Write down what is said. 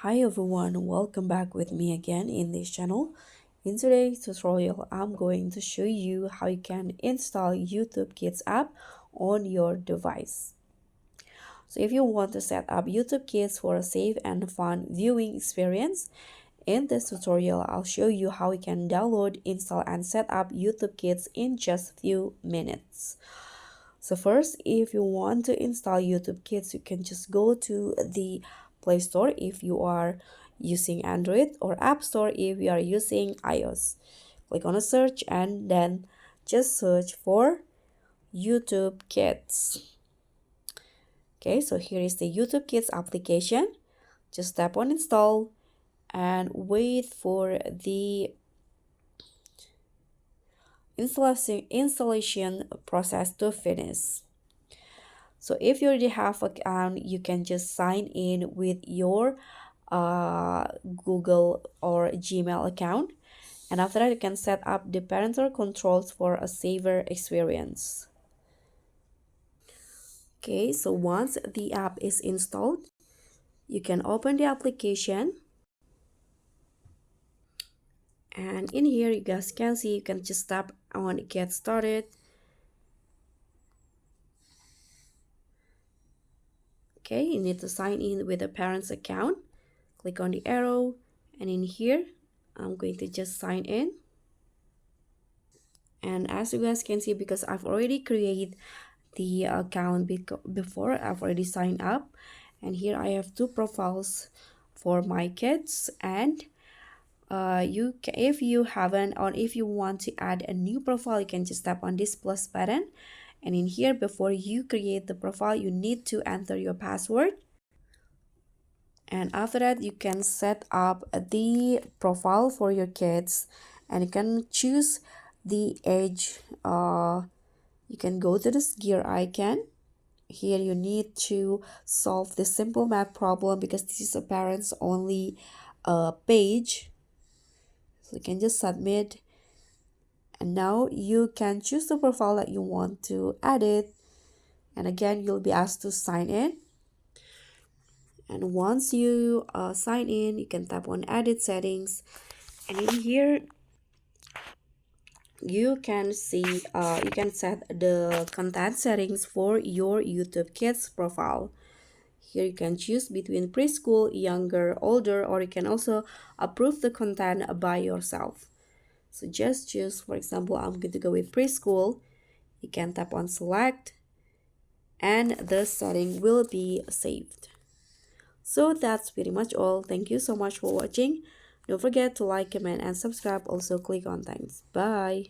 Hi everyone, welcome back with me again in this channel. In today's tutorial, I'm going to show you how you can install YouTube Kids app on your device. So if you want to set up YouTube Kids for a safe and fun viewing experience, in this tutorial, I'll show you how you can download, install, and set up YouTube Kids in just a few minutes. So first, if you want to install YouTube Kids, you can just go to the Play Store if you are using Android, or App Store if you are using iOS. Click on a search and then just search for YouTube Kids. Okay, so here is the YouTube Kids application. Just tap on install and wait for the installation process to finish. So if you already have an account, you can just sign in with your Google or Gmail account, and after that you can set up the parental controls for a safer experience. Okay, so once the app is installed, you can open the application, and in here you guys can see you can just tap on get started. Okay, you need to sign in with a parent's account. Click on the arrow, and in here I'm going to just sign in. And as you guys can see, because I've already created the account before, I've already signed up, and here I have two profiles for my kids. And if you haven't, or if you want to add a new profile, you can just tap on this plus button, and in here, before you create the profile, you need to enter your password. And after that, you can set up the profile for your kids, and you can choose the age. You can go to this gear icon. Here you need to solve this simple math problem because this is a parents only page. So you can just submit, and now you can choose the profile that you want to edit, and again you'll be asked to sign in. And once you sign in, you can tap on edit settings, and in here you can see you can set the content settings for your YouTube Kids profile. Here you can choose between preschool, younger, older, or you can also approve the content by yourself. So just choose, for example, I'm going to go with preschool. You can tap on select, and the setting will be saved. So that's pretty much all. Thank you so much for watching. Don't forget to like, comment, and subscribe. Also click on thanks. Bye.